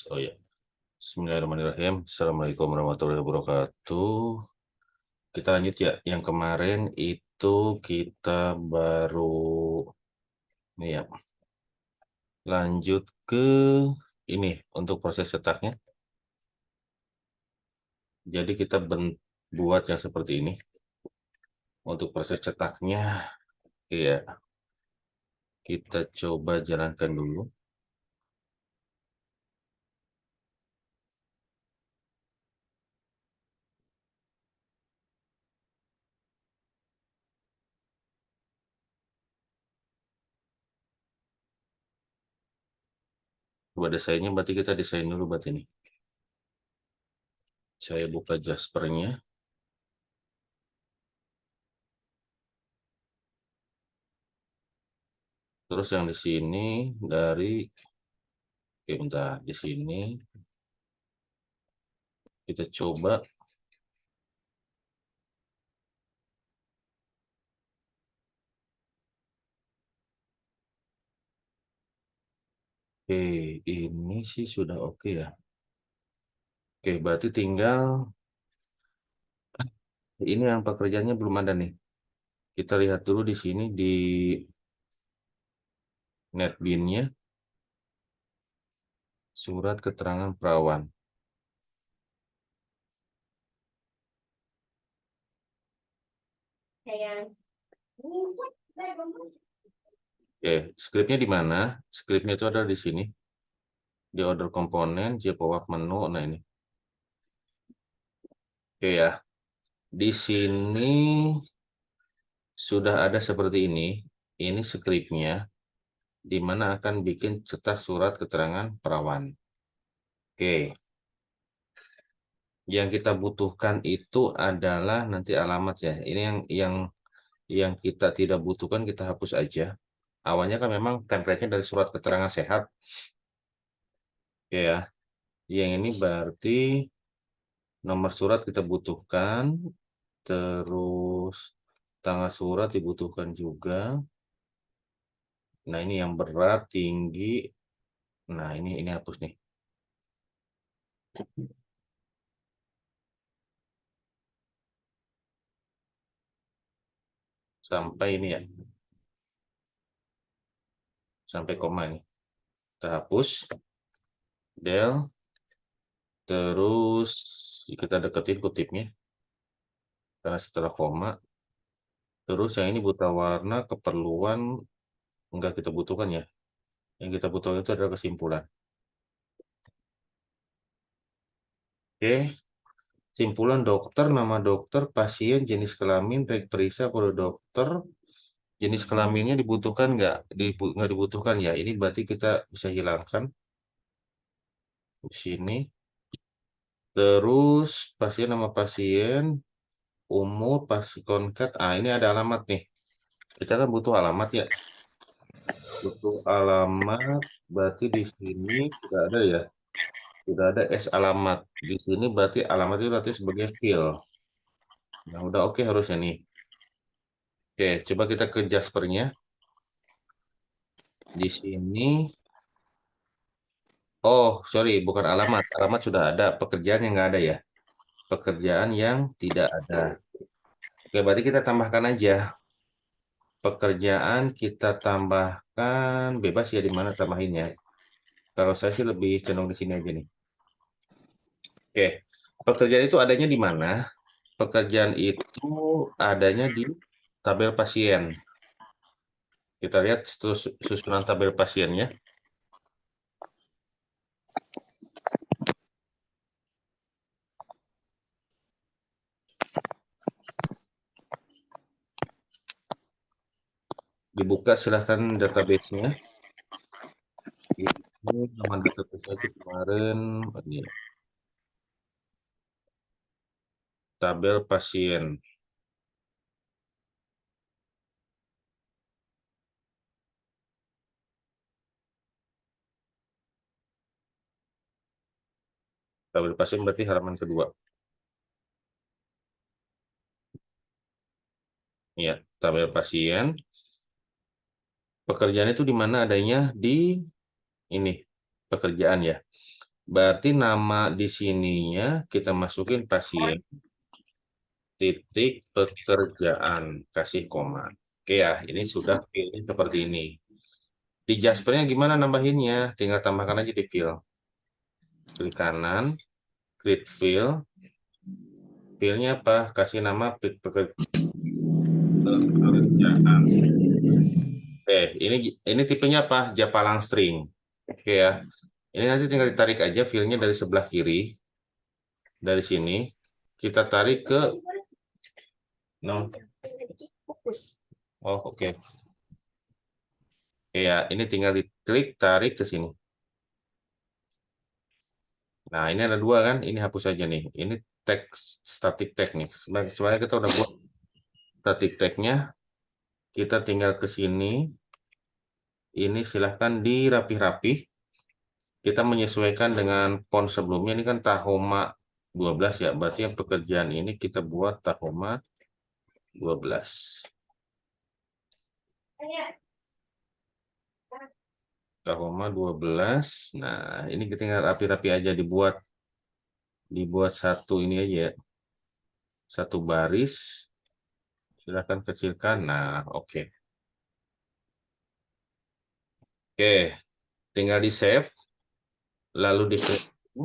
Oh ya, Bismillahirrahmanirrahim. Assalamualaikum warahmatullahi wabarakatuh. Kita lanjut ya. Yang kemarin itu kita baru ini ya, lanjut ke ini untuk proses cetaknya. Jadi kita buat yang seperti ini untuk proses cetaknya. Iya, kita coba jalankan dulu. Coba desainnya, berarti kita desain dulu buat ini. Saya buka Jaspernya. Terus yang di sini dari, oke, bentar, di sini kita coba. Oke, ini sih sudah oke ya. Oke, berarti tinggal ini yang pekerjaannya belum ada nih. Kita lihat dulu di sini di NetBeans-nya, surat keterangan perawan. Oke, skripnya di mana? Skripnya itu ada di sini. Di order komponen, JPOAP menu. Nah ini. Oke ya. Di sini sudah ada seperti ini. Ini skripnya, di mana akan bikin cetak surat keterangan perawan. Oke. Yang kita butuhkan itu adalah nanti alamat ya. Ini yang kita tidak butuhkan kita hapus aja. Awalnya kan memang template-nya dari surat keterangan sehat. Ya, yang ini berarti nomor surat kita butuhkan, terus tanggal surat dibutuhkan juga. Nah, ini yang berat, tinggi. Nah, ini hapus nih. Sampai ini ya. Sampai koma ini. Kita hapus. Del. Terus kita deketin kutipnya. Karena setelah koma. Terus yang ini buta warna, keperluan enggak kita butuhkan ya. Yang kita butuhkan itu adalah kesimpulan. Oke, simpulan dokter, nama dokter, pasien, jenis kelamin, periksa kode dokter, jenis kelaminnya dibutuhkan nggak dibutuhkan ya. Ini berarti kita bisa hilangkan di sini. Terus pasien, nama pasien, umur, pasti kontak. Ah, ini ada alamat nih. Kita kan butuh alamat ya. Butuh alamat, berarti di sini tidak ada ya. Tidak ada S alamat. Di sini berarti alamat itu berarti sebagai field. Nah, udah oke harusnya nih. Oke, coba kita ke Jaspernya. Di sini, oh sorry, bukan alamat. Alamat sudah ada, pekerjaan yang nggak ada ya. Pekerjaan yang tidak ada. Oke, berarti kita tambahkan aja. Pekerjaan kita tambahkan, bebas ya di mana tambahinnya. Kalau saya sih lebih cenderung di sini aja nih. Oke, pekerjaan itu adanya di mana? Pekerjaan itu adanya di tabel pasien. Kita lihat susunan tabel pasiennya. Dibuka silahkan database-nya. Ini nama database itu kemarin ini tabel pasien. Tabel pasien berarti halaman kedua. Ya, tabel pasien. Pekerjaan itu di mana adanya di ini pekerjaan ya. Berarti nama di sininya kita masukin pasien titik pekerjaan, kasih koma. Oke ya, ini sudah fill-nya seperti ini. Di Jaspernya gimana nambahinnya? Tinggal tambahkan aja di fill. Klik kanan, create fill. Fill-nya apa? Kasih nama pekerjaan. Oke, ini tipenya apa? Japalang string. Oke ya. Ini nanti tinggal ditarik aja fill-nya dari sebelah kiri. Dari sini kita tarik ke no. Oh, oke. Ya, ini tinggal diklik tarik ke sini. Nah, ini ada dua kan? Ini hapus aja nih. Ini teks static tag nih. Sebenarnya kita udah buat static tag-nya. Kita tinggal ke sini. Ini silahkan dirapih-rapih. Kita menyesuaikan dengan font sebelumnya. Ini kan Tahoma 12 ya. Berarti yang pekerjaan ini kita buat Tahoma 12. Tahoma 12. Nah, ini kita tinggal rapi-rapi aja dibuat satu ini aja. Satu baris. Silahkan kecilkan. Nah, oke. Oke, tinggal di save. Lalu di preview.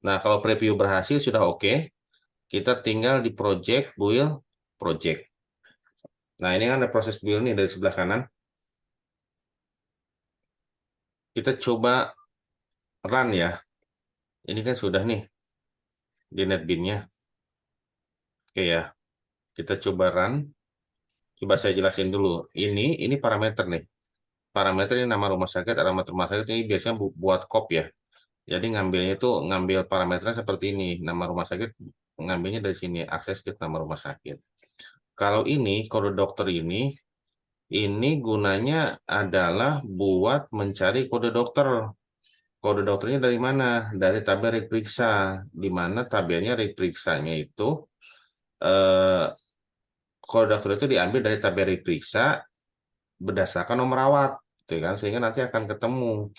Nah, kalau preview berhasil sudah oke. Kita tinggal di project, build, project. Nah, ini kan ada proses build nih dari sebelah kanan. Kita coba run ya. Ini kan sudah nih di NetBeans-nya. Oke ya. Kita coba run. Coba saya jelasin dulu. Ini parameter nih. Parameter ini nama rumah sakit, alamat rumah sakit ini biasanya buat kop ya. Jadi ngambilnya itu ngambil parameternya seperti ini. Nama rumah sakit ngambilnya dari sini, akses ke nama rumah sakit. Kalau ini kode dokter ini gunanya adalah buat mencari kode dokter. Kode dokternya dari mana? Dari tabel reperiksa. Di mana tabelnya reperiksanya itu eh, kode dokter itu diambil dari tabel reperiksa berdasarkan nomor rawat, gitu kan? Sehingga nanti akan ketemu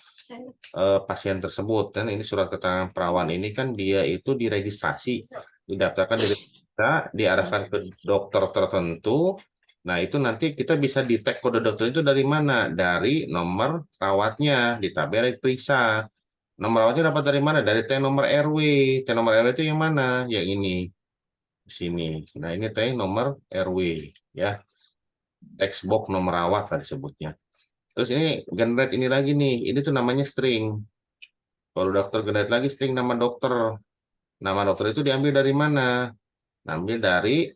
pasien tersebut. Dan ini surat keterangan perawan ini kan dia itu diregistrasi, didaftarkan di kita, diarahkan ke dokter tertentu. Nah, itu nanti kita bisa detect kode dokter itu dari mana? Dari nomor rawatnya di tabel periksa. Nomor rawatnya dapat dari mana? Dari T nomor RW. T nomor RW itu yang mana? Yang ini. Di sini. Nah, ini T nomor RW ya. Xbox nomor rawat lah disebutnya. Terus ini generate ini lagi nih. Ini tuh namanya string. Kalau dokter generate lagi string nama dokter. Nama dokter itu diambil dari mana? Ambil dari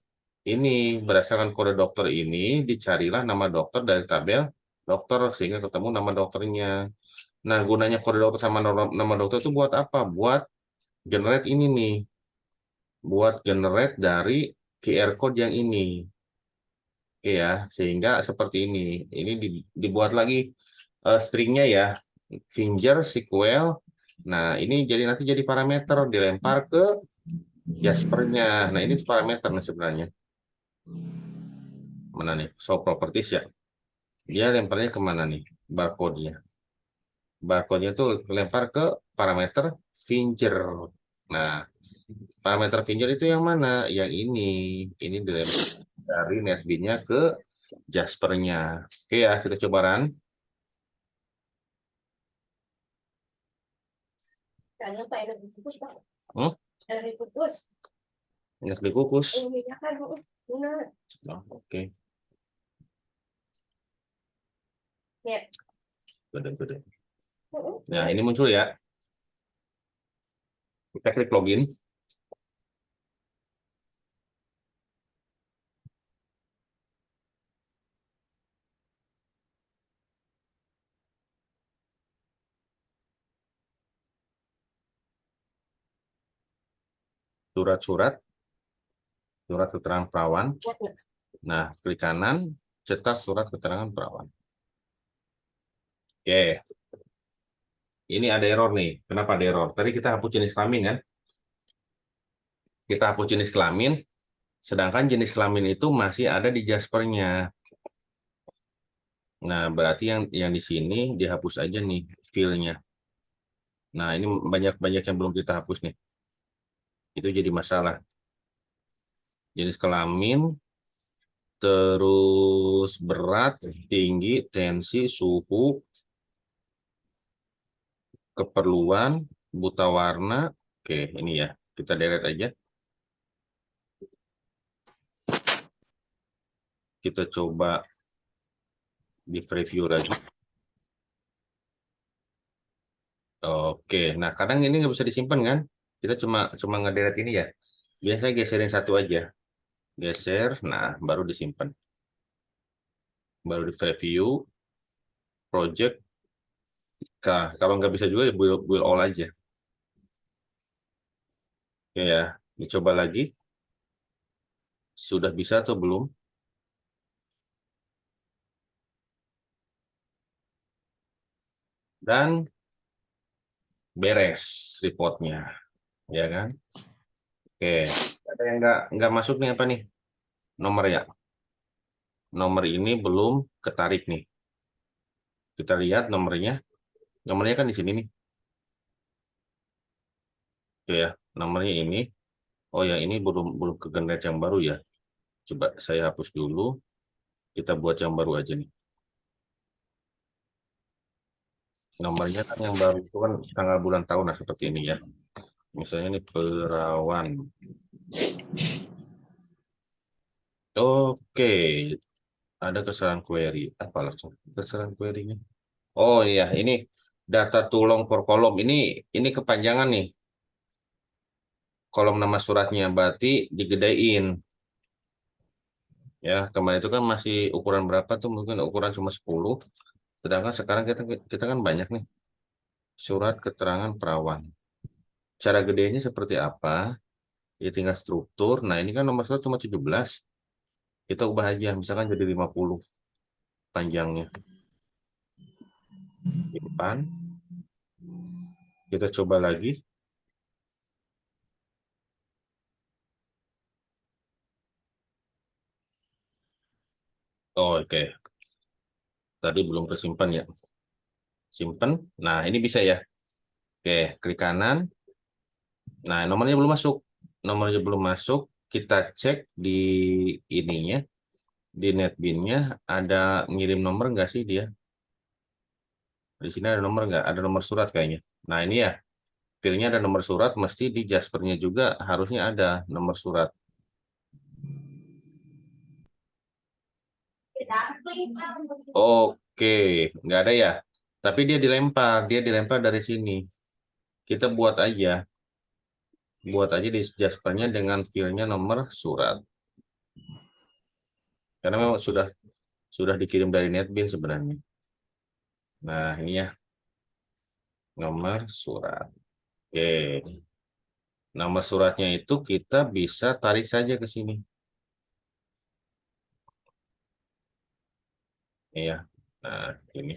ini berdasarkan kode dokter ini dicarilah nama dokter dari tabel dokter sehingga ketemu nama dokternya. Nah, gunanya kode dokter sama nama dokter itu buat apa? Buat generate ini nih. Buat generate dari QR code yang ini. Oke ya, sehingga seperti ini. Ini dibuat lagi stringnya ya. Finger, SQL. Nah, ini jadi nanti jadi parameter dilempar ke Jaspernya. Nah, ini parameter nih sebenarnya. Mana nih? Show properties ya. Dia lemparnya kemana nih? Barcode-nya. Barcode-nya tuh lempar ke parameter finger. Nah, parameter finger itu yang mana? Yang ini. Ini dilempar dari NetBeans-nya ke Jasper-nya. Oke ya, kita coba run. Hmm? Enak dikukus. Oh, oke. Gede-gede. Nah, ini muncul ya. Kita klik login. Surat-surat, surat keterangan perawan. Nah, klik kanan, cetak surat keterangan perawan. Oke. Ini ada error nih. Kenapa ada error? Tadi kita hapus jenis kelamin kan? Kita hapus jenis kelamin, sedangkan jenis kelamin itu masih ada di Jaspernya. Nah, berarti yang di sini dihapus aja nih fill-nya. Nah, ini banyak-banyak yang belum kita hapus nih. Itu jadi masalah. Jenis kelamin, terus berat, tinggi, tensi, suhu, keperluan, buta warna. Oke, ini ya. Kita deret aja. Kita coba di preview lagi. Oke, nah kadang ini nggak bisa disimpan kan? Kita cuma cuma ngederet ini ya. Biasanya geserin satu aja. Geser, nah baru disimpan. Baru di preview, project. Nah, kalau nggak bisa juga ya build all aja. Oke ya, dicoba lagi. Sudah bisa atau belum? Dan beres reportnya, ya kan? Oke, ada yang nggak masuk nih apa nih? Nomor ya. Nomor ini belum ketarik nih. Kita lihat nomornya. Nomornya kan di sini nih. Oke ya, nomornya ini. Oh ya, ini belum belum kegenerate yang baru ya. Coba saya hapus dulu. Kita buat yang baru aja nih. Nomornya kan yang baru itu kan tanggal bulan tahun nah seperti ini ya. Misalnya nih perawan. Oke, ada kesalahan query. Apalah kesalahan query-nya? Oh iya, ini data tulang per kolom. Ini kepanjangan nih. Kolom nama suratnya berarti digedein. Ya, kemarin itu kan masih ukuran berapa tuh? Mungkin ukuran cuma 10. Sedangkan sekarang kita kita kan banyak nih. Surat keterangan perawan. Cara gedenya seperti apa? Ya tinggal struktur. Nah, ini kan nomor surat cuma 17. Kita ubah aja, misalkan jadi 50 panjangnya. Simpan. Kita coba lagi. Oh, oke. Tadi belum tersimpan ya. Simpan. Nah, ini bisa ya. Oke, klik kanan. Nah, nomornya belum masuk. Nomornya belum masuk. Kita cek di ininya, di netbinnya ada ngirim nomor nggak sih dia? Di sini ada nomor nggak? Ada nomor surat kayaknya. Nah, ini ya. Filenya ada nomor surat, mesti di Jaspernya juga harusnya ada nomor surat. Oke, nggak ada ya. Tapi dia dilempar dari sini. Kita buat aja di Jaspernya dengan filenya nomor surat. Karena memang sudah dikirim dari NetBean sebenarnya. Nah, ini ya nomor surat. Oke, nomor suratnya itu kita bisa tarik saja ke sini. Iya. Nah, ini.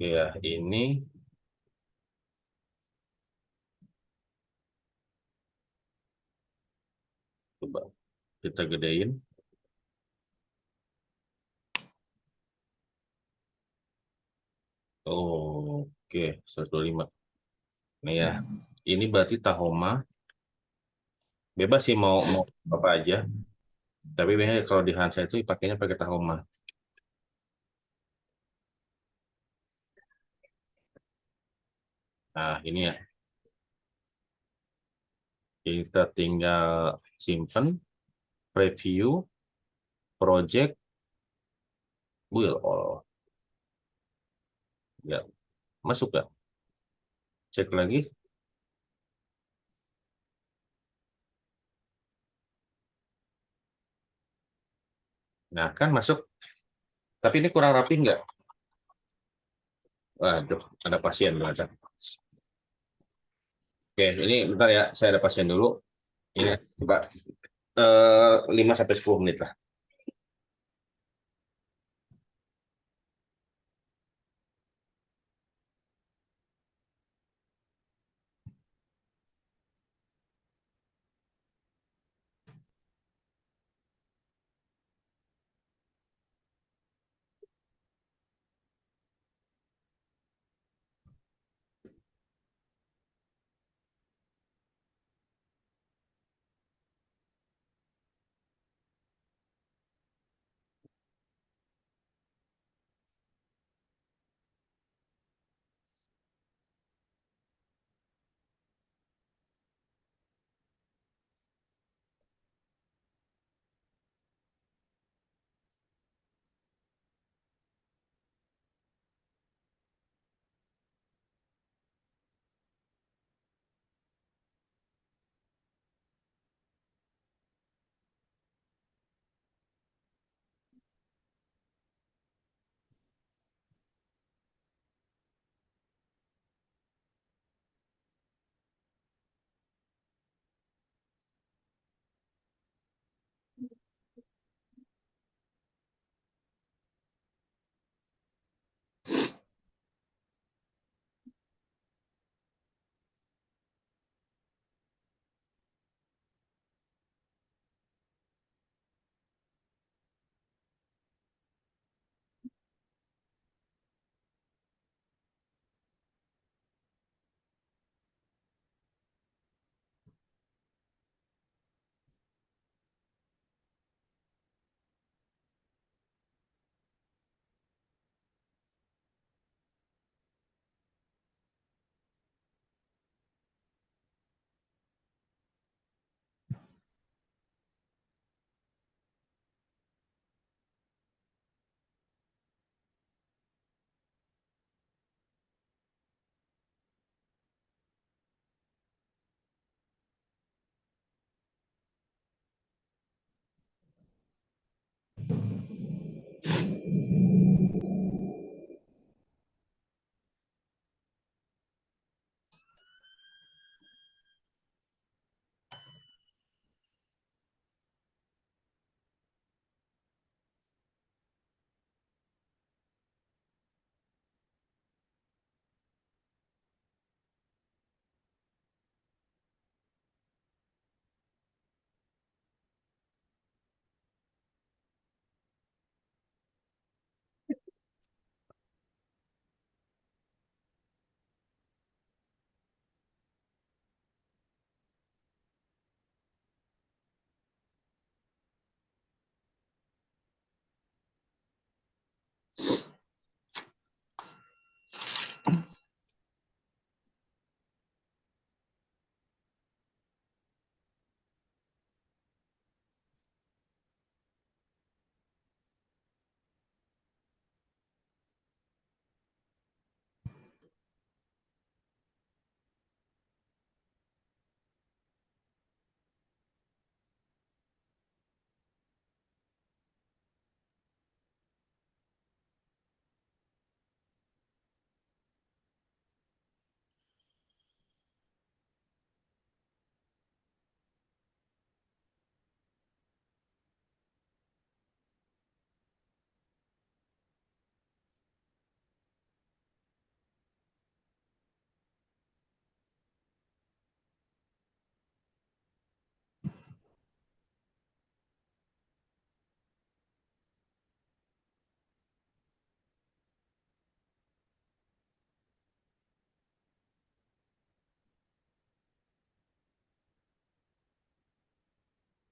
Ya, ini coba kita gedein. Oh, oke, 125. Nah ya, ini berarti Tahoma. Bebas sih mau mau apa aja. Tapi biasanya kalau di Hansa itu pakainya pakai Tahoma. Nah, ini ya. Kita tinggal simpen, preview, project, will all. Ya, masuk ya. Cek lagi. Nah, kan masuk. Tapi ini kurang rapi nggak? Waduh, ada pasien berada. Oke, ini bentar ya. Saya ada pasien dulu. Ini coba 5 sampai 10 menit lah.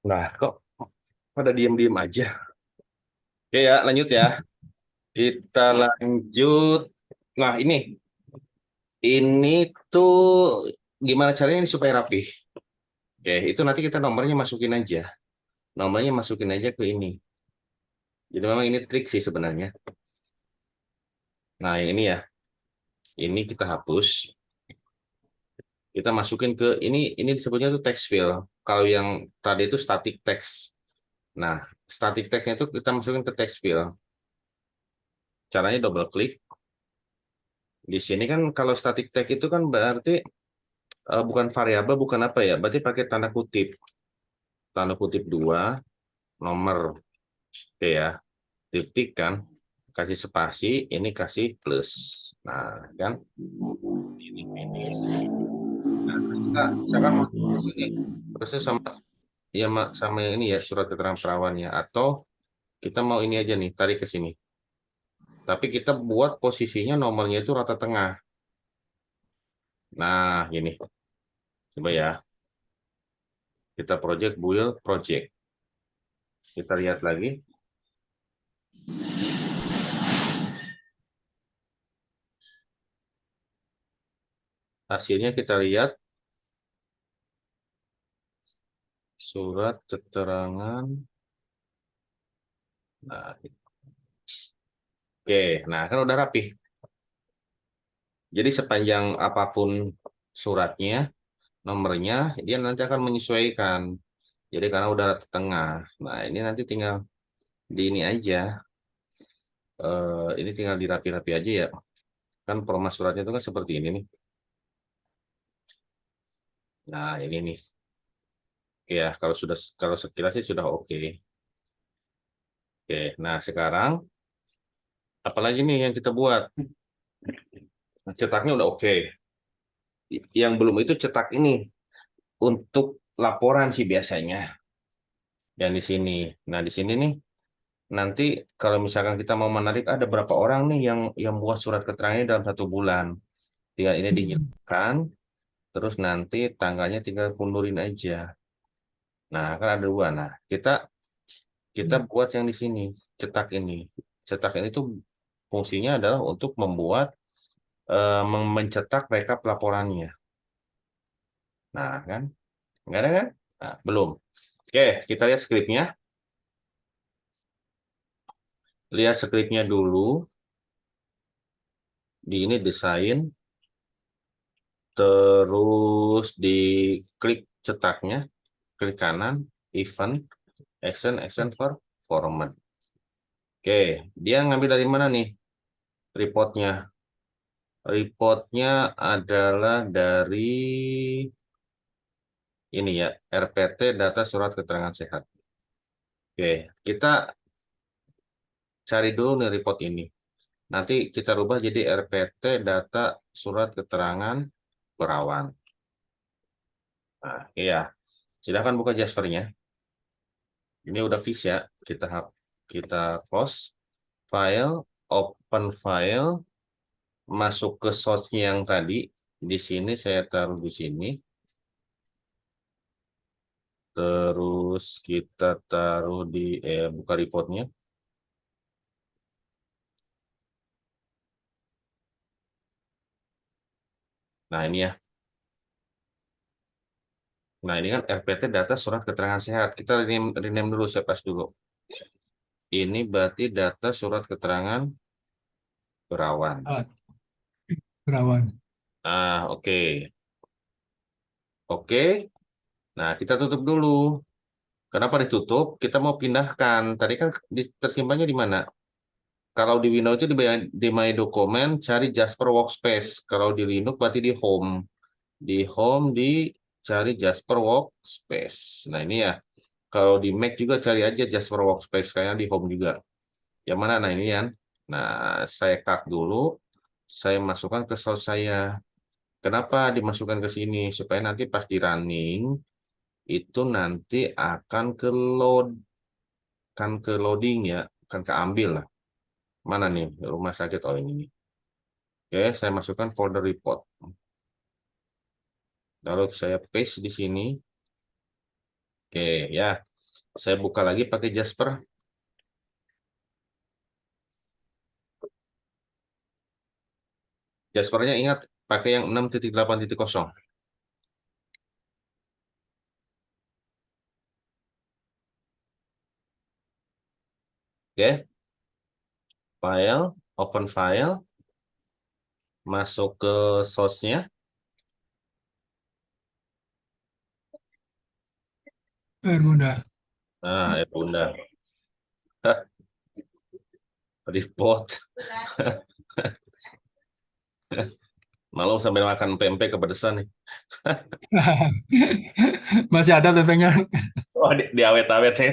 Nah, kok pada diem-diem aja? Oke ya, lanjut ya. Kita lanjut. Nah, ini tuh gimana caranya ini supaya rapi? Oke, itu nanti kita nomornya masukin aja. Nomornya masukin aja ke ini. Jadi memang ini trik sih sebenarnya. Nah, ini ya. Ini kita hapus. Kita masukin ke ini disebutnya tuh text field. Kalau yang tadi itu static text. Nah, static text-nya itu kita masukin ke text field. Caranya double klik. Di sini kan kalau static text itu kan berarti bukan variabel, bukan apa ya? Berarti pakai tanda kutip. Tanda kutip dua, nomor. Oke ya. Titik kan. Kasih spasi, ini kasih plus. Nah, kan? Ini finish. Nah, terus kita misalkan mau tulis ini. Terusnya sama ya sama ini ya surat keterangan perawannya atau kita mau ini aja nih tarik ke sini. Tapi kita buat posisinya nomornya itu rata tengah. Nah, gini. Coba ya. Kita project build project. Kita lihat lagi. Hasilnya kita lihat surat keterangan. Nah, oke. Nah, kan udah rapi. Jadi sepanjang apapun suratnya, nomornya, dia nanti akan menyesuaikan. Jadi karena udah rata tengah. Nah, ini nanti tinggal di ini aja. Ini tinggal dirapi-rapi aja ya. Kan format suratnya itu kan seperti ini nih. Nah, ini nih. Ya, kalau sekilas sih sudah oke. Oke, nah sekarang apalagi nih yang kita buat? Cetaknya udah oke. Yang belum itu cetak ini untuk laporan sih biasanya. Yang di sini. Nah, di sini nih nanti kalau misalkan kita mau menarik ada berapa orang nih yang buat surat keterangannya dalam 1 bulan. Tinggal ini dihilangkan, terus nanti tanggalnya tinggal kundurin aja. Nah, kan ada dua. Nah, kita buat yang di sini, cetak ini. Cetak ini tuh fungsinya adalah untuk membuat mencetak rekap laporannya. Nah, kan? Nggak ada kan? Nah, belum. Oke, kita lihat skripnya. Lihat skripnya dulu. Di ini desain. Terus diklik cetaknya. Klik kanan. Event. Action for format. Oke, dia ngambil dari mana nih reportnya? Reportnya adalah dari ini ya, RPT data surat keterangan sehat. Oke, kita cari dulu nih report ini. Nanti kita rubah jadi RPT data surat keterangan perawan. Nah, iya. Silahkan buka Jaspernya. Ini udah fix ya. Kita close file, open file, masuk ke source-nya yang tadi. Di sini saya taruh di sini. Terus kita taruh di buka reportnya. Nah, ini ya. Nah, ini kan RPT data surat keterangan sehat. Kita rename dulu, saya pas dulu. Ini berarti data surat keterangan perawan. Alat perawan. Ah, oke. Oke. Nah, kita tutup dulu. Kenapa ditutup? Kita mau pindahkan. Tadi kan tersimpannya di mana? Kalau di Windows itu di My Document, cari Jasper Workspace. Kalau di Linux berarti di Home. Di Home cari Jasper Workspace. Nah, ini ya. Kalau di Mac juga cari aja Jasper Workspace kayak di Home juga. Yang mana? Nah, ini ya. Nah, saya cut dulu. Saya masukkan ke source saya. Kenapa dimasukkan ke sini? Supaya nanti pas di running, itu nanti akan ke loading ya, akan keambil lah. Mana nih rumah sakit? Oh ini nih. Oke, saya masukkan folder report. Lalu saya paste di sini. Oke ya. Saya buka lagi pakai Jasper. Jaspernya ingat pakai yang 6.8.0. Oke, file, open file, masuk ke source-nya. Bermuda. Nah, ya bunda. Report. Malu sambil makan pempek kepedesan nih. Masih ada pempeknya. Oh, diawet-awet sih.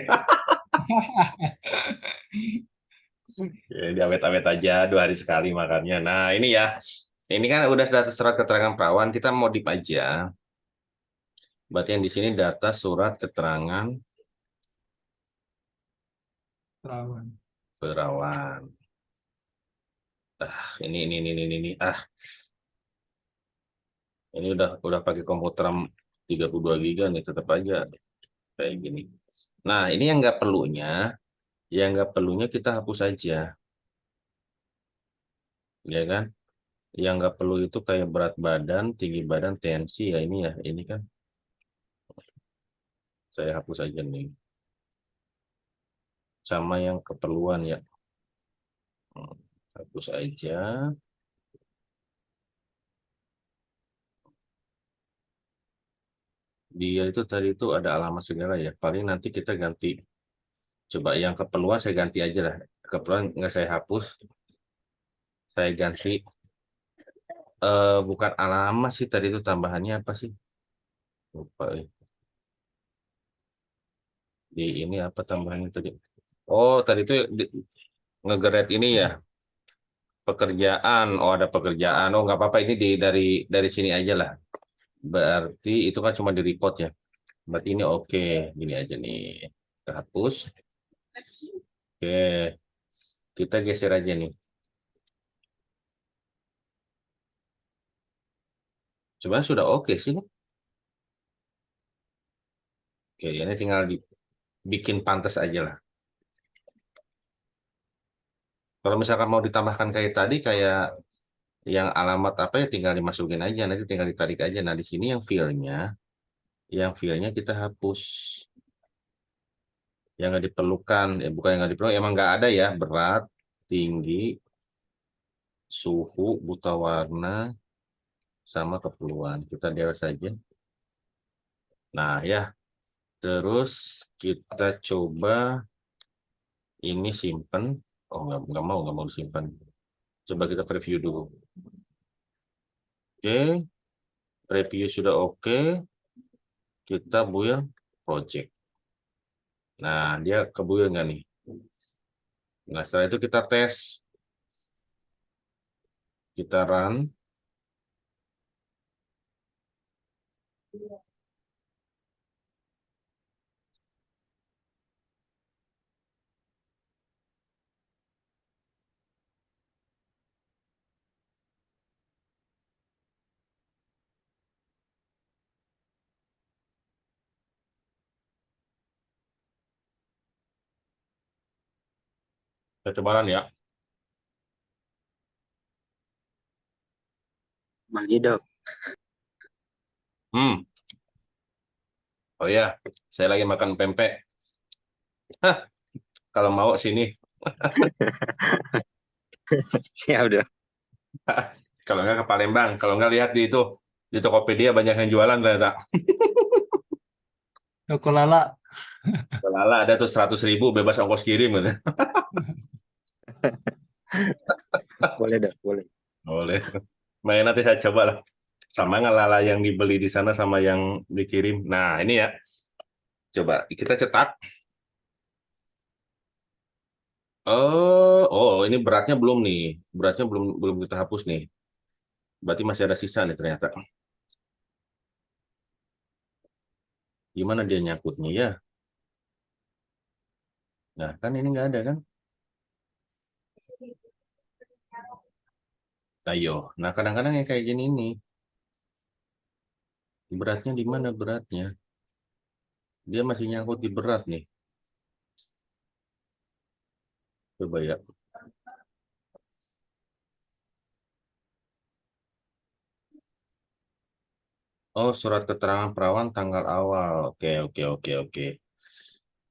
Ya, diawet-awet aja 2 hari sekali makannya. Nah, ini ya. Ini kan udah data surat keterangan perawan, kita modif aja. Berarti yang di sini data surat keterangan Perawan. perawan. Ini. Ini udah pakai komputer 32 giga nih, tetap aja kayak gini. Nah, ini yang nggak perlunya kita hapus aja, ya kan? Yang nggak perlu itu kayak berat badan, tinggi badan, tensi ya ini ya, ini kan saya hapus aja nih. Sama yang keperluan ya, Hmm, hapus aja. Dia itu tadi itu ada alamat segala ya. Paling nanti kita ganti. Coba yang keperluan saya ganti aja lah. Keperluan nggak saya hapus, saya ganti. Bukan alamat sih tadi itu tambahannya apa sih? Lupa. Di ini apa tambahannya tadi? Oh, tadi itu ngegeret ini ya, pekerjaan. Oh, ada pekerjaan. Oh, nggak apa-apa ini dari sini aja lah. Berarti itu kan cuma di report ya. Berarti ini oke. Gini aja nih. Kita hapus. Oke. Kita geser aja nih. Sebenarnya sudah oke sih nih. Oke, ini tinggal dibikin pantas aja lah. Kalau misalkan mau ditambahkan kayak tadi, kayak yang alamat apa ya tinggal dimasukin aja. Nanti tinggal ditarik aja. Nah, di sini yang filenya kita hapus. Yang nggak diperlukan, bukan yang nggak diperlukan, emang nggak ada ya, berat, tinggi, suhu, buta warna, sama keperluan. Kita delete saja. Nah ya, terus kita coba ini simpen. Oh nggak mau disimpan. Coba kita preview dulu. Oke, preview sudah oke. Kita build project. Nah dia kebuild nggak nih? Nah setelah itu kita tes, kita run. Kita coba run ya. Bagi dok. Hmm, oh ya, saya lagi makan pempek. Hah, kalau mau sini. Siap dok. Kalau nggak ke Palembang, kalau nggak lihat di Tokopedia banyak yang jualan ternyata. Toko Lala. Lala ada tuh 100.000 bebas ongkos kirim gitu. Boleh dok, boleh. Boleh. Main nanti saya coba lah. Sama nggak lala yang dibeli di sana sama yang dikirim. Nah ini ya, coba kita cetak. Oh, ini beratnya belum nih. Beratnya belum belum kita hapus nih. Berarti masih ada sisa nih ternyata. Gimana dia nyangkutnya ya? Nah kan ini nggak ada kan? Ayo. Nah kadang-kadang yang kayak gini nih. Beratnya di mana beratnya? Dia masih nyangkut di berat nih. Coba ya. Oh, surat keterangan perawan tanggal awal. Oke, oke, oke, oke.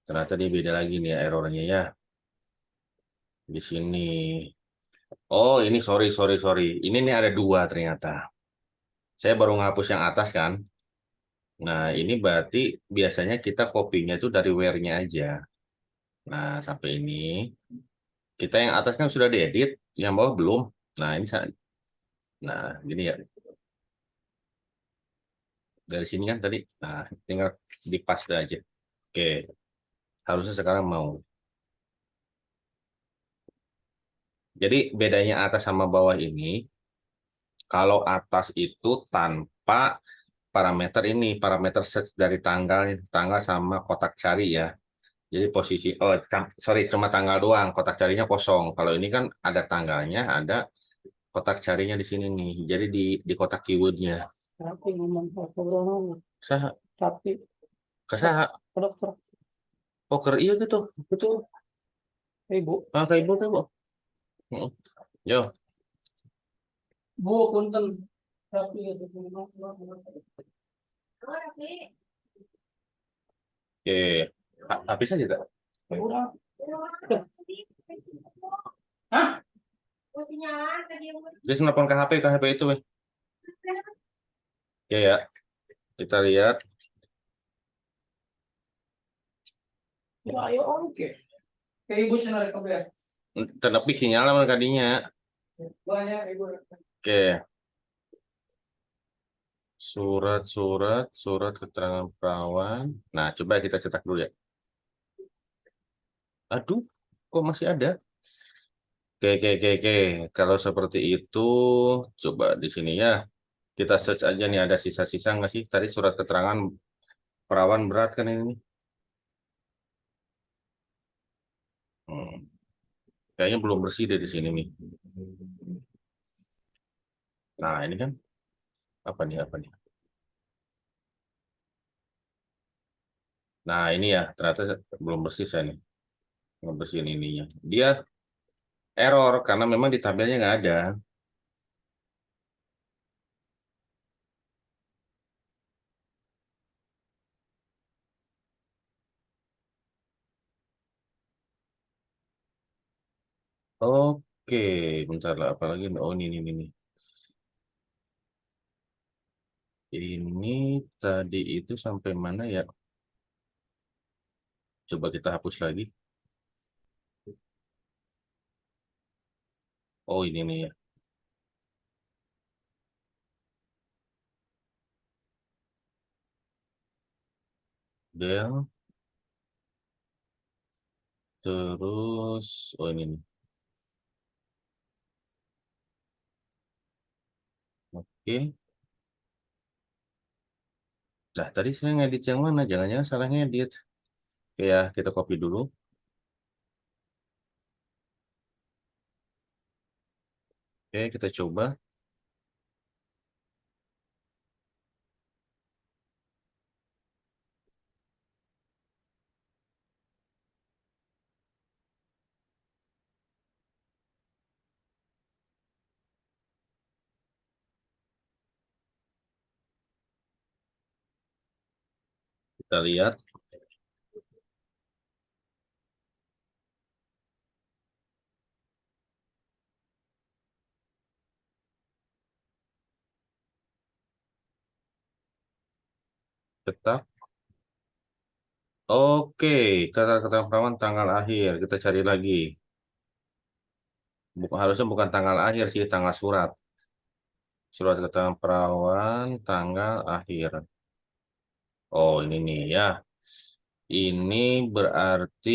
Ternyata dia beda lagi nih ya, errornya ya. Di sini. Oh, ini sorry, sorry, sorry. Ini nih ada dua ternyata. Saya baru ngapus yang atas kan. Nah, ini berarti biasanya kita copy-nya itu dari where-nya aja. Nah, sampai ini. Kita yang atas kan sudah diedit, yang bawah belum. Nah, ini nah, gini ya. Dari sini kan tadi. Nah, tinggal di paste aja. Oke, harusnya sekarang mau. Jadi bedanya atas sama bawah ini, kalau atas itu tanpa parameter ini, parameter search dari tanggal, tanggal sama kotak cari ya. Jadi posisi, oh sorry, cuma tanggal doang, kotak carinya kosong. Kalau ini kan ada tanggalnya, ada kotak carinya di sini nih. Jadi di kotak keywordnya. Tapi ngomong corona, Saha, tapi kasaha, dokter, poker iya gitu, betul. ibu, Kayak ibu kan, Bu. Hmm. Yo, bu punten, tapi itu oke. Habis aja tak? udah. Hah? Dia nelfon ke HP itu, weh. Ya, ya. Kita lihat. Ya, ayo oke. Kayak ibu cina rekomendasi. Tapi sinyal sama tadinya. Banyak ibu. Oke. Surat keterangan perawan. Nah, coba kita cetak dulu ya. Aduh, kok masih ada? Oke, oke, oke, oke. Kalau seperti itu, coba di sini ya. Kita search aja nih, ada sisa-sisa nggak sih? Tadi surat keterangan perawan berat kan ini? Hmm. Kayaknya belum bersih deh di sini nih. Nah, ini kan apa nih, apa nih? Nah, ini ya, ternyata belum bersih saya nih. Ngebersihin ininya. Dia error karena memang di tabelnya nggak ada. Oke, bentar lah, apalagi oh ini. Ini tadi itu sampai mana ya? Coba kita hapus lagi. Oh, ini nih ya. Del terus oh ini nih. Oke. Nah, tadi saya ngedit yang mana? Jangan-jangan salah ngedit. Oke ya, kita copy dulu. Oke, kita coba. Kita lihat. Cetak. Oke, kata-kata perawan tanggal akhir. Kita cari lagi. Harusnya bukan tanggal akhir sih, tanggal surat. Surat keterangan perawan tanggal akhir. Oh, ini nih ya. Ini berarti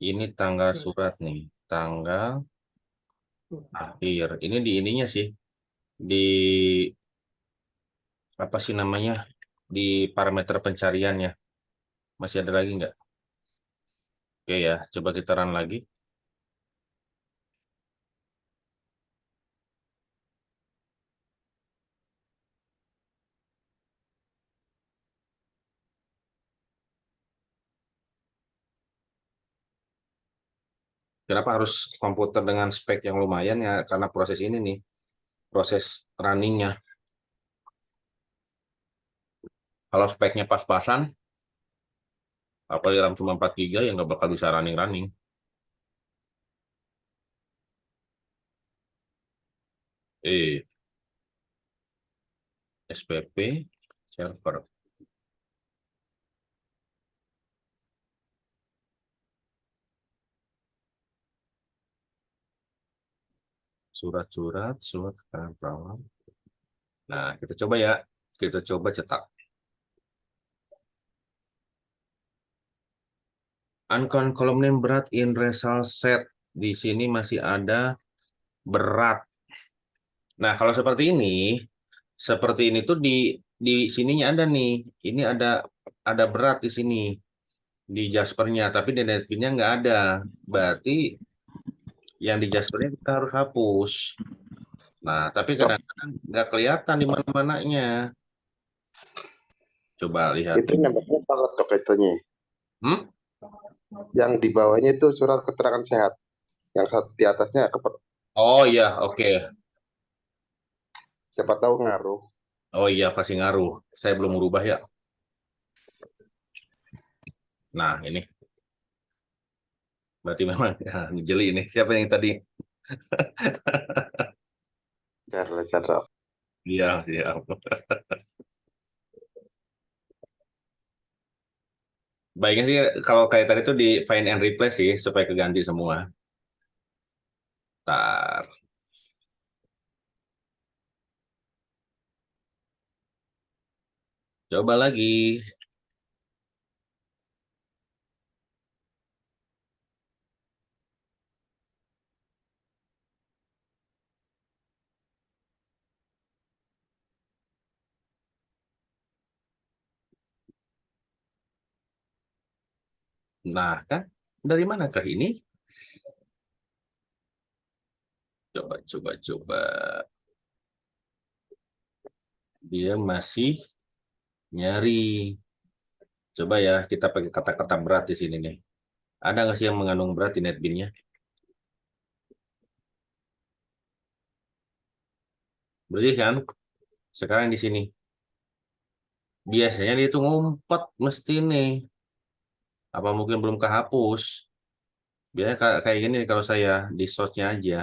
ini tanggal surat nih. Tanggal akhir. Ini di ininya sih. Di apa sih namanya? Di parameter pencariannya. Masih ada lagi nggak? Oke ya, coba kita run lagi. Kenapa harus komputer dengan spek yang lumayan ya? Karena proses ini nih, proses runningnya. Kalau speknya pas-pasan, apalagi RAM cuma 4 GB ya nggak bakal bisa running-running. SPP server. Surat-surat, surat keterangan perawat. Nah, kita coba ya. Kita coba cetak. Uncount column name berat in result set. Di sini masih ada berat. Nah, kalau seperti ini tuh di sininya ada nih. Ini ada berat di sini di Jaspernya, tapi di Netbinnya nggak ada. Berarti yang di Jaspernya kita harus hapus. Nah, tapi kadang-kadang nggak kelihatan di mana-mananya. Coba lihat. Itu nembaknya salah dok katanya. Hmm? Yang di bawahnya itu surat keterangan sehat. Yang satu di atasnya Oh iya, oke. siapa tahu ngaruh. Oh iya, pasti ngaruh. Saya belum merubah ya. Nah, ini berarti memang ya, jeli ini. Siapa yang tadi? Biar lancar dok. Iya, iya. Baiknya sih kalau kayak tadi tuh di find and replace sih supaya keganti semua. Ntar. Coba lagi. Nah, kan dari manakah ini? Coba. Dia masih nyari. Coba ya, kita pakai kata-kata berat di sini nih. Ada nggak sih yang mengandung berat di NetBeans-nya? Bersih kan? Sekarang di sini. Biasanya dia itu ngumpet mesti nih. Apa mungkin belum kehapus? Biasanya kayak gini nih kalau saya di source-nya aja.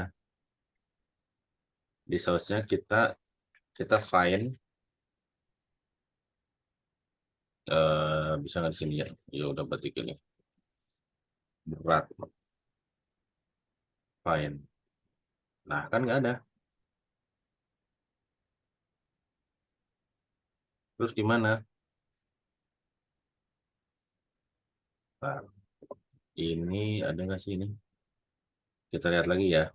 Di source-nya kita find bisa nggak di sini ya? Ya udah berarti gini. Berat find. Nah, kan nggak ada. Terus di mana? Nah, ini ada nggak sih ini? Kita lihat lagi ya.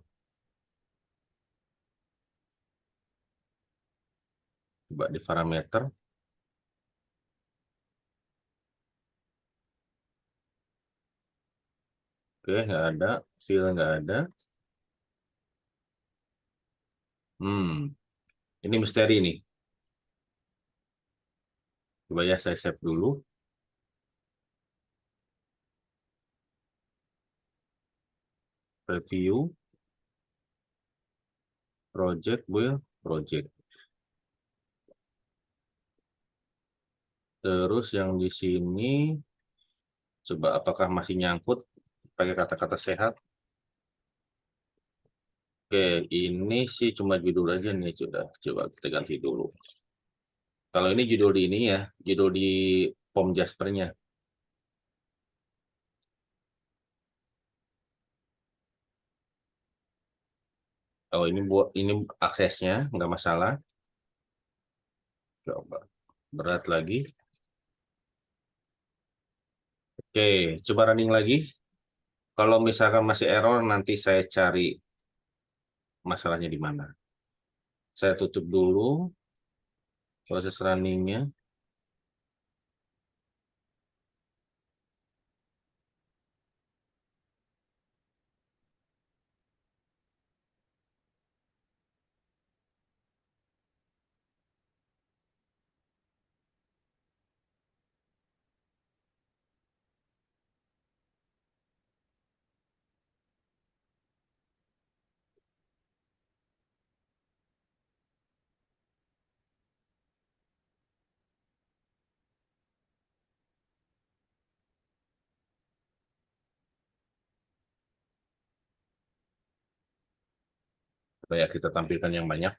Coba di parameter. Oke, nggak ada. Fill nggak ada. Ini misteri nih. Coba ya saya save dulu. Review. Project, build, project. Terus yang di sini, coba apakah masih nyangkut pakai kata-kata sehat? Oke, ini sih cuma judul aja nih. Coba kita ganti dulu. Kalau ini judul di ini ya, judul di form Jaspernya. Oh ini aksesnya nggak masalah. Coba berat lagi. Oke, coba running lagi. Kalau misalkan masih error, nanti saya cari masalahnya di mana. Saya tutup dulu proses runningnya. Supaya kita tampilkan yang banyak.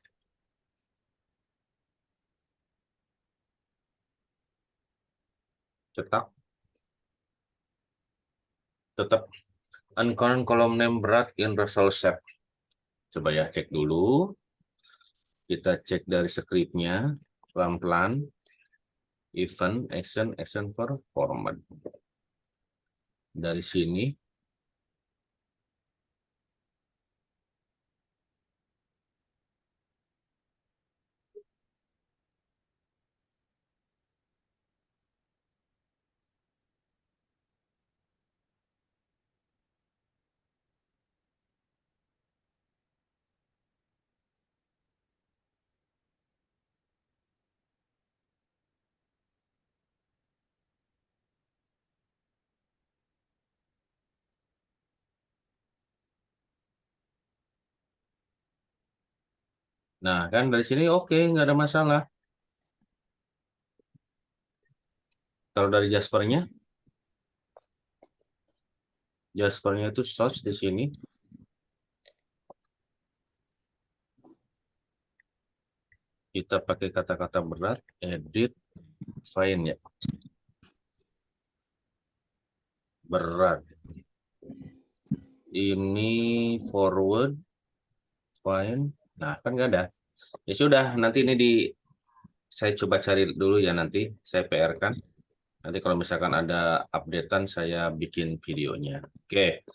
Cetak. Tetap uncurrent column name berat in result set. Coba ya cek dulu. Kita cek dari scriptnya pelan-pelan. Event, action for format. Dari sini. Nah, kan dari sini oke, nggak ada masalah. Kalau dari Jaspernya itu source di sini. Kita pakai kata-kata berat, edit, find ya. Berat. Ini forward, find. Nah, kan nggak ada. Ya sudah, nanti ini saya coba cari dulu ya nanti. Saya PR kan. Nanti kalau misalkan ada updatean, saya bikin videonya. Oke.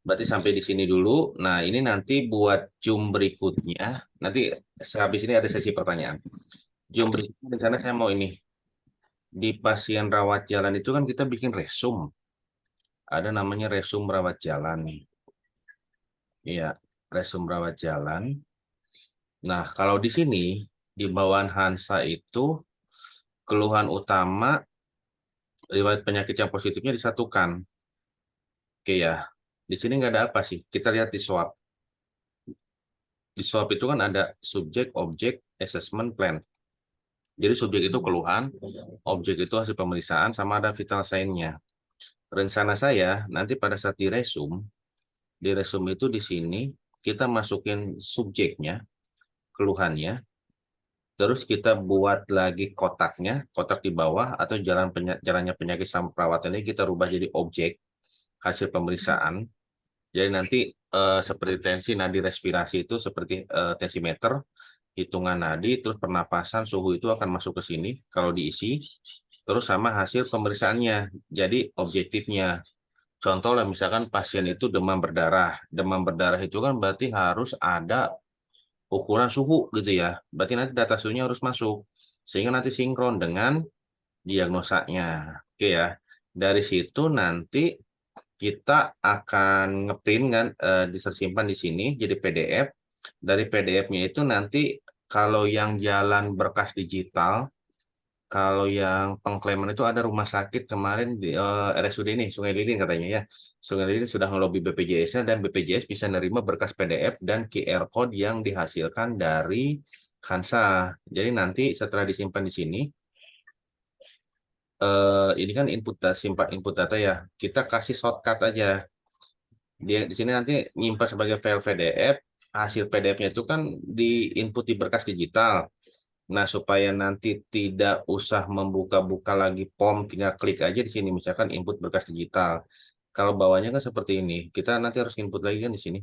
Berarti sampai di sini dulu. Nah, ini nanti buat Zoom berikutnya. Nanti sehabis ini ada sesi pertanyaan. Zoom berikutnya rencana saya mau ini. Di pasien rawat jalan itu kan kita bikin resume. Ada namanya resume rawat jalan. Iya, resume rawat jalan. Nah, kalau di sini, di bawahan Hansa itu, keluhan utama, riwayat penyakit yang positifnya disatukan. Oke ya, di sini nggak ada apa sih. Kita lihat di swab. Di swab itu kan ada subjek, objek, assessment plan. Jadi subjek itu keluhan, objek itu hasil pemeriksaan, sama ada vital sign-nya. Rencana saya nanti pada saat di resume itu di sini kita masukin subjeknya, keluhannya, terus kita buat lagi kotaknya, kotak di bawah atau jalannya penyakit sama perawatan ini kita rubah jadi objek hasil pemeriksaan. Jadi nanti seperti tensi nadi respirasi itu seperti tensimeter, hitungan nadi, terus pernapasan, suhu itu akan masuk ke sini kalau diisi, terus sama hasil pemeriksaannya. Jadi objektifnya. Contoh lah misalkan pasien itu demam berdarah. Demam berdarah itu kan berarti harus ada ukuran suhu gitu ya. Berarti nanti data suhunya harus masuk. Sehingga nanti sinkron dengan diagnosanya. Oke ya. Dari situ nanti kita akan ngeprint kan disimpan di sini jadi PDF. Dari PDF-nya itu nanti kalau yang jalan berkas digital, kalau yang pengklaiman itu ada rumah sakit kemarin di RSUD ini, Sungai Lilin katanya ya. Sungai Lilin sudah ngelobi BPJS-nya dan BPJS bisa nerima berkas PDF dan QR code yang dihasilkan dari Hansa. Jadi nanti setelah disimpan di sini, ini kan simpan input data ya. Kita kasih shortcut aja. Di sini nanti nyimpan sebagai file PDF, hasil PDF-nya itu kan di input di berkas digital. Nah, supaya nanti tidak usah membuka-buka lagi form, tinggal klik aja di sini, misalkan input berkas digital. Kalau bawahnya kan seperti ini, kita nanti harus input lagi kan di sini.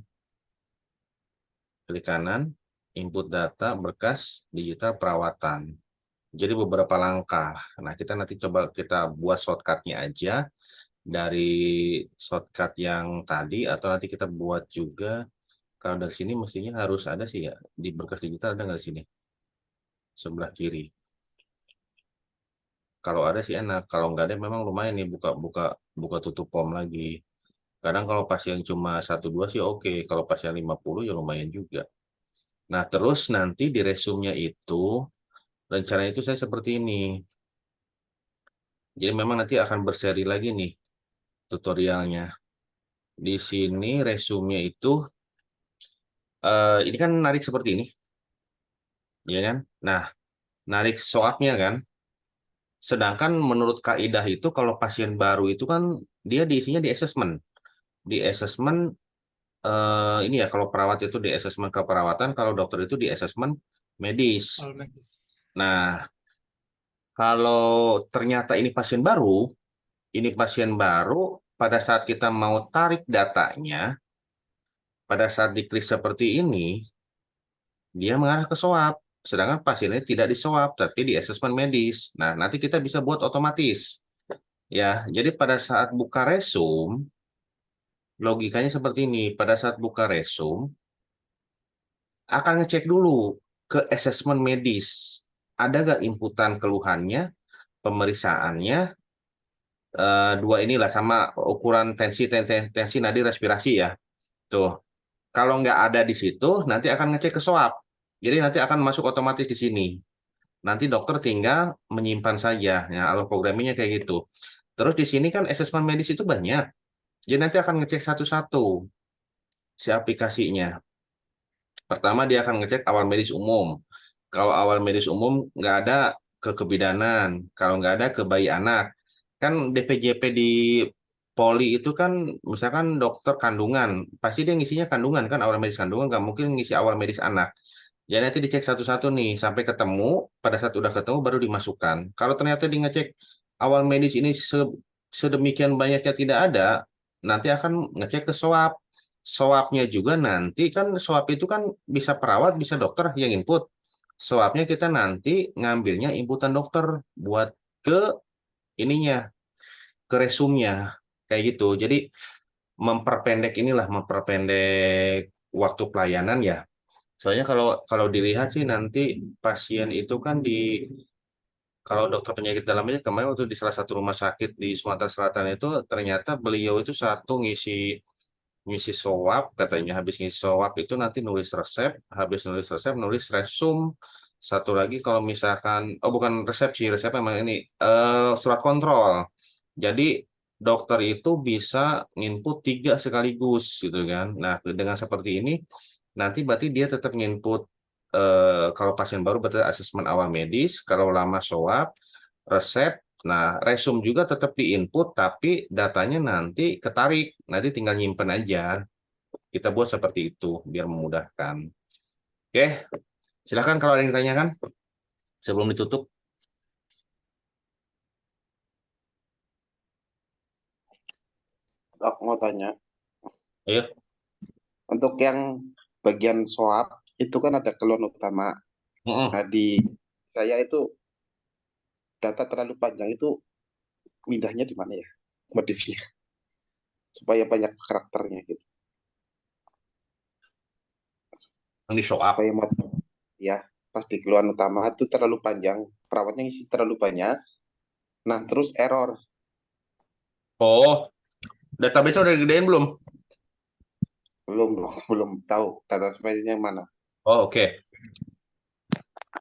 Klik kanan, input data berkas digital perawatan. Jadi beberapa langkah. Nah, kita nanti coba kita buat shortcut-nya aja dari shortcut yang tadi, atau nanti kita buat juga, kalau dari sini mestinya harus ada sih ya, di berkas digital ada nggak di sini? Sebelah kiri. Kalau ada sih enak, kalau nggak ada memang lumayan nih buka tutup form lagi. Kadang kalau pasien cuma 1-2 sih oke, kalau pasien 50 ya lumayan juga. Nah, terus nanti di resume-nya itu rencana itu saya seperti ini. Jadi memang nanti akan berseri lagi nih tutorialnya. Di sini resume-nya itu ini kan narik seperti ini, ya kan? Nah, narik swab-nya kan. Sedangkan menurut kaidah itu kalau pasien baru itu kan dia diisinya di assessment. Di assessment ini ya, kalau perawat itu di asesmen keperawatan, kalau dokter itu di asesmen medis. All medis. Nah, kalau ternyata ini pasien baru, pada saat kita mau tarik datanya, pada saat diklik seperti ini, dia mengarah ke swab. Sedangkan pasiennya tidak di swab, tapi di asesmen medis. Nah, nanti kita bisa buat otomatis. Ya, jadi pada saat buka resum, logikanya seperti ini. Pada saat buka resum, akan ngecek dulu ke asesmen medis. Ada nggak inputan keluhannya, pemeriksaannya, dua inilah sama ukuran tensi nadi respirasi ya. Tuh. Kalau nggak ada di situ, nanti akan ngecek ke swab. Jadi nanti akan masuk otomatis di sini. Nanti dokter tinggal menyimpan saja. Ya, alur programmingnya kayak gitu. Terus di sini kan asesmen medis itu banyak. Jadi nanti akan ngecek satu-satu si aplikasinya. Pertama dia akan ngecek awal medis umum. Kalau awal medis umum nggak ada ke kebidanan. Kalau nggak ada ke bayi anak. Kan DPJP di Poli itu kan misalkan dokter kandungan. Pasti dia ngisinya kandungan kan awal medis kandungan. Nggak mungkin ngisi awal medis anak. Ya nanti dicek satu-satu nih sampai ketemu. Pada saat udah ketemu baru dimasukkan. Kalau ternyata di ngecek awal medis ini sedemikian banyaknya tidak ada, nanti akan ngecek ke swab. Swabnya juga nanti kan swab itu kan bisa perawat, bisa dokter yang input. Swabnya kita nanti ngambilnya inputan dokter buat ke ininya, ke resumnya kayak gitu. Jadi memperpendek waktu pelayanan ya. Soalnya kalau kalau dilihat sih nanti pasien itu kan kalau dokter penyakit dalamnya kemarin waktu di salah satu rumah sakit di Sumatera Selatan itu ternyata beliau itu satu ngisi swab katanya habis ngisi swab itu nanti nulis resep, habis nulis resep nulis resum. Satu lagi kalau misalkan bukan resep sih, resep memang ini surat kontrol. Jadi dokter itu bisa nginput 3 sekaligus gitu kan. Nah, dengan seperti ini nanti berarti dia tetap nginput kalau pasien baru berarti asesmen awal medis, kalau lama swab, resep. Nah, resum juga tetap diinput, tapi datanya nanti ketarik. Nanti tinggal nyimpen aja. Kita buat seperti itu, biar memudahkan. Oke, silakan kalau ada yang ditanyakan sebelum ditutup. Aku mau tanya, Ayo. untuk yang bagian swab itu kan ada keluhan utama. Mm-mm. Nah, di saya itu data terlalu panjang itu pindahnya di mana ya? Modifnya supaya banyak karakternya gitu. Yang di show up. Supaya ya pas di keluhan utama itu terlalu panjang, perawatnya ngisi terlalu banyak. Nah, terus error. Oh, database udah digedein belum? Belum belum tahu data spesiesnya yang mana. Oh, oke.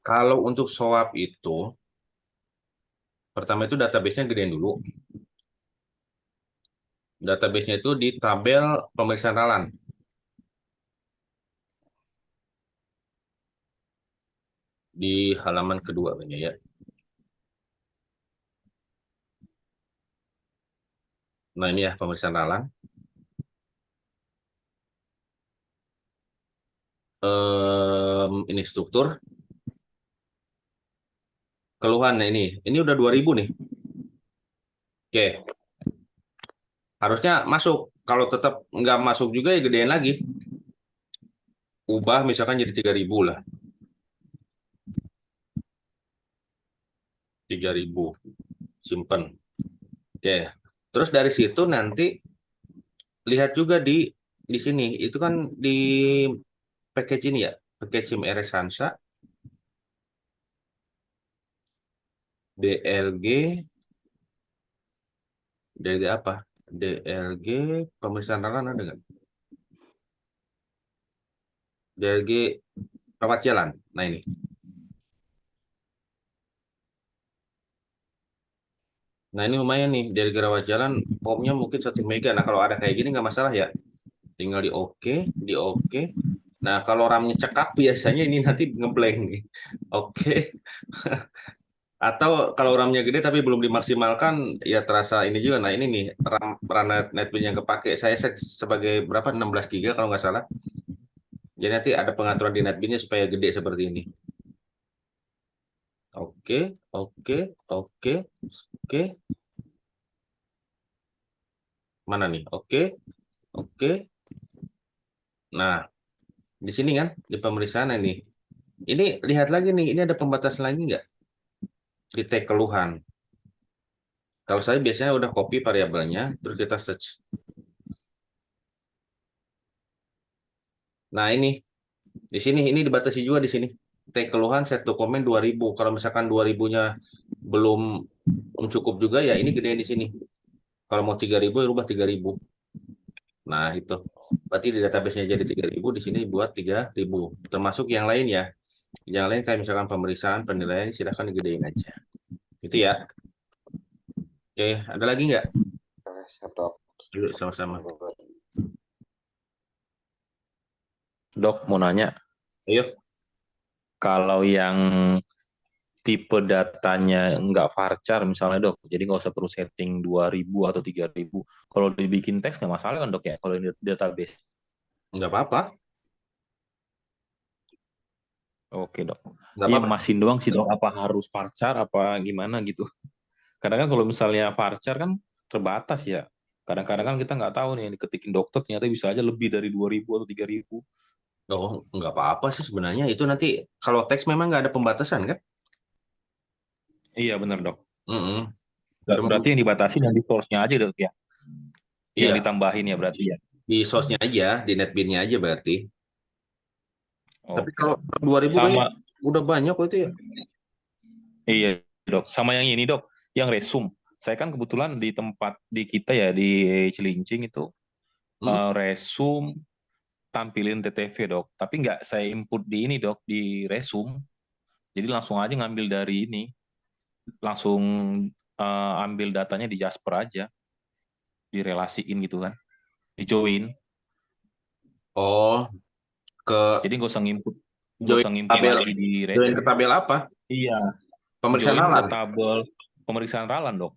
Kalau untuk SOAP itu, pertama itu database-nya gedein dulu. Database-nya itu di tabel pemeriksaan ralan. Di halaman kedua kayaknya ya. Nah ini ya pemeriksaan ralan. Ini struktur. Keluhan nah ini udah 2000 nih. Oke. Harusnya masuk. Kalau tetap nggak masuk juga ya gedein lagi. Ubah misalkan jadi 3000 lah. 3000. Simpen. Oke. Terus dari situ nanti lihat juga di sini. Itu kan di package ini ya. Package SIM RS Hansa. DLG. DLG apa? DLG pemeriksaan ralan ada nggak? DLG rawat jalan. Nah ini. Nah ini lumayan nih dari rawat jalan formnya mungkin 1 mega. Nah kalau ada kayak gini nggak masalah ya. Tinggal di oke, di oke. Nah kalau RAM-nya cekak biasanya ini nanti ngeblank nih. Oke. Atau kalau RAM-nya gede tapi belum dimaksimalkan, ya terasa ini juga. Nah ini nih, RAM NetBeans yang kepake. Saya set sebagai berapa? 16 GB kalau nggak salah. Jadi nanti ada pengaturan di NetBeans-nya supaya gede seperti ini. Oke, oke, oke, oke. Mana nih? Oke, oke. Nah, di sini kan, di pemeriksaan ini. Ini lihat lagi nih, ini ada pembatasan lagi nggak? Di tag keluhan. Kalau saya biasanya udah copy variabelnya, terus kita search. Nah ini, di sini, ini dibatasi juga di sini. Tag keluhan set dokumen 2000. Kalau misalkan 2000-nya belum cukup juga, ya ini gedein di sini. Kalau mau 3000, ya rubah 3000. Nah itu. Berarti di database-nya jadi 3000, di sini buat 3000. Termasuk yang lain ya. Yang lain kayak misalkan pemeriksaan, penilaian, silahkan digedein aja. Itu ya. Oke, ada lagi nggak? Siap, Dok. Yuk, sama-sama. Dok, mau nanya, Ayo. kalau yang tipe datanya nggak varchar misalnya dok, jadi nggak usah perlu setting 2000 atau 3000. Kalau dibikin teks nggak masalah kan dok ya, kalau di database. Nggak apa-apa. Oke dok. Nggak Iya apa-apa. masin doang sih dok, apa harus varchar apa gimana gitu. Kadang kan kalau misalnya varchar kan terbatas ya. Kadang-kadang kan kita nggak tahu nih, yang diketikin dokter ternyata bisa aja lebih dari 2000 atau 3000. Oh, nggak apa-apa sih sebenarnya. Itu nanti kalau teks memang nggak ada pembatasan kan? Iya benar dok. Mm-mm. Cuma Berarti yang dibatasi yang di source-nya aja dok ya. Yang iya, ditambahin ya berarti ya. di source-nya aja, di NetBeans-nya aja berarti. Tapi Oke. kalau 2000 kayaknya Sama udah banyak kok itu ya. iya dok, sama yang ini dok, yang resume. Saya kan kebetulan di tempat di kita ya di Cilincing itu Hmm? resume tampilin TTV dok, tapi nggak saya input di ini dok di resume. Jadi langsung aja ngambil dari ini, langsung ambil datanya di Jasper aja, direlasiin gitu kan, di join. Oh, ke Jadi nggak join usah ngimpin tabel, lagi di join ke resume. tabel apa? Iya, Pemeriksaan join ke alam. tabel pemeriksaan ralan dok.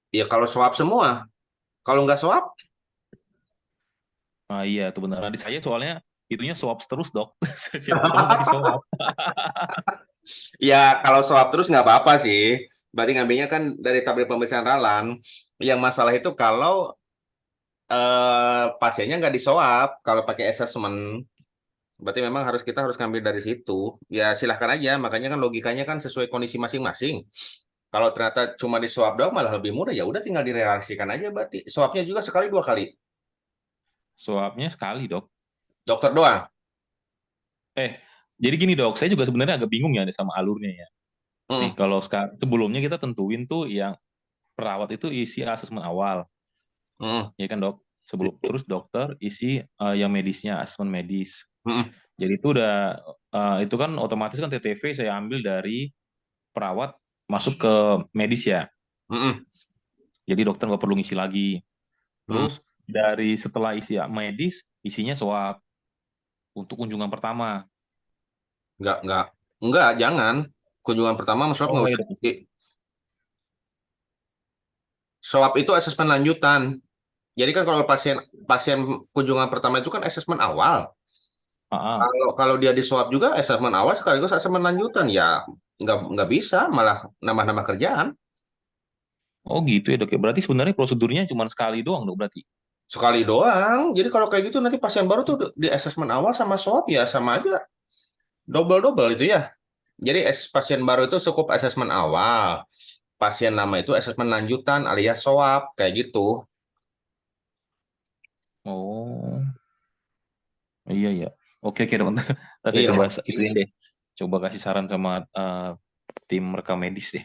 Ya kalau swab semua. Kalau nggak swab, Ah iya itu benar. Nah, di saya soalnya itunya swap terus dok. Setiap ketemu pasti swap. ya kalau swab terus nggak apa-apa sih. Berarti ngambilnya kan dari tabel pemeriksaan ralan. Yang masalah itu kalau pasiennya nggak diswab, kalau pakai assessment. Berarti memang kita harus ngambil dari situ. Ya silahkan aja, makanya kan logikanya kan sesuai kondisi masing-masing. Kalau ternyata cuma di swab doang malah lebih murah, ya udah tinggal direlasikan aja berarti. Swabnya juga sekali 2 kali. Swapnya sekali dok. Dokter doang. Eh, jadi gini dok, saya juga sebenarnya agak bingung ya sama alurnya ya. Nih Hmm, kalau sekarang sebelumnya kita tentuin tuh yang perawat itu isi asesmen awal, hmm, ya kan dok. Sebelum terus dokter isi yang medisnya asesmen medis. hmm, Jadi itu udah itu kan otomatis kan TTV saya ambil dari perawat masuk ke medis ya. hmm, Jadi dokter nggak perlu ngisi lagi. hmm. Terus dari setelah isi medis isinya swab untuk kunjungan pertama. Enggak, jangan. Kunjungan pertama sama swab Oh nggak iya usah. dok. Swab itu asesmen lanjutan. Jadi kan kalau pasien pasien kunjungan pertama itu kan asesmen awal. Ah, ah. Kalau dia di swab juga asesmen awal sekaligus asesmen lanjutan ya nggak bisa malah nambah-nambah kerjaan. Oh gitu ya dok ya. Berarti sebenarnya prosedurnya cuma sekali doang dok berarti. Sekali doang. Jadi kalau kayak gitu nanti pasien baru tuh di asesmen awal sama swab ya sama aja double-double itu ya. Jadi pasien baru itu cukup asesmen awal. Pasien lama itu asesmen lanjutan alias swab kayak gitu. Oh iya ya. Oke oke dok. Ntar saya Iya. coba ituin deh. Coba kasih saran sama tim rekam medis deh.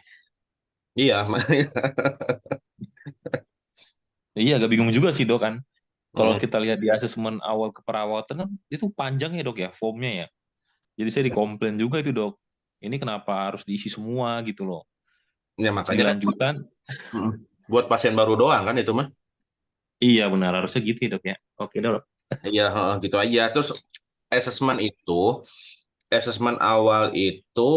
Iya. Iya agak bingung juga sih dok kan. Kalau Mm. kita lihat di asesmen awal keperawatan kan itu panjang ya dok ya formnya ya. Jadi saya dikomplain juga itu dok. Ini kenapa harus diisi semua gitu loh. Ya makanya kan 9 juta. mm, buat pasien baru doang kan itu mah. Iya benar harusnya gitu ya dok ya. Oke dok. Iya, heeh, gitu aja. Terus asesmen itu, asesmen awal itu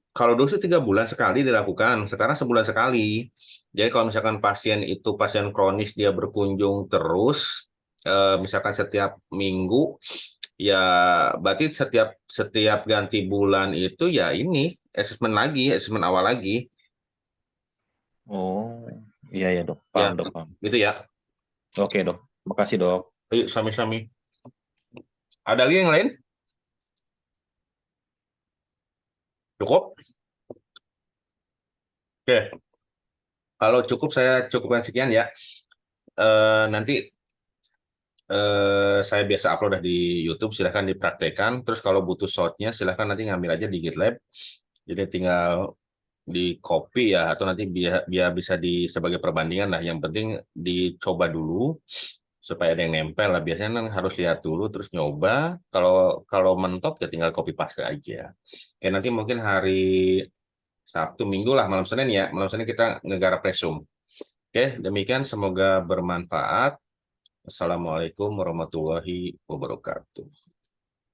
Kalau dulu sih 3 bulan sekali dilakukan, sekarang sebulan sekali. Jadi kalau misalkan pasien itu pasien kronis dia berkunjung terus, misalkan setiap minggu, ya berarti setiap setiap ganti bulan itu ya ini asesmen awal lagi, Oh, iya ya dok, ya paham dok, paham. gitu ya. Oke dok, makasih dok. Ayo sami-sami. Ada lagi yang lain? Cukup? Oke, kalau cukup saya cukupkan sekian ya. Nanti saya biasa upload di YouTube, silahkan dipraktekkan. Terus kalau butuh shotnya, silahkan nanti ngambil aja di GitLab. Jadi tinggal di copy ya, atau nanti biar, biar bisa sebagai perbandingan lah. Yang penting dicoba dulu supaya ada yang nempel lah. Biasanya kan harus lihat dulu, terus nyoba. Kalau kalau mentok ya tinggal copy paste aja. Oke, nanti mungkin hari Sabtu Minggu lah, malam Senin ya. Malam Senin kita ngegarap resume. Oke, demikian semoga bermanfaat. Assalamualaikum warahmatullahi wabarakatuh.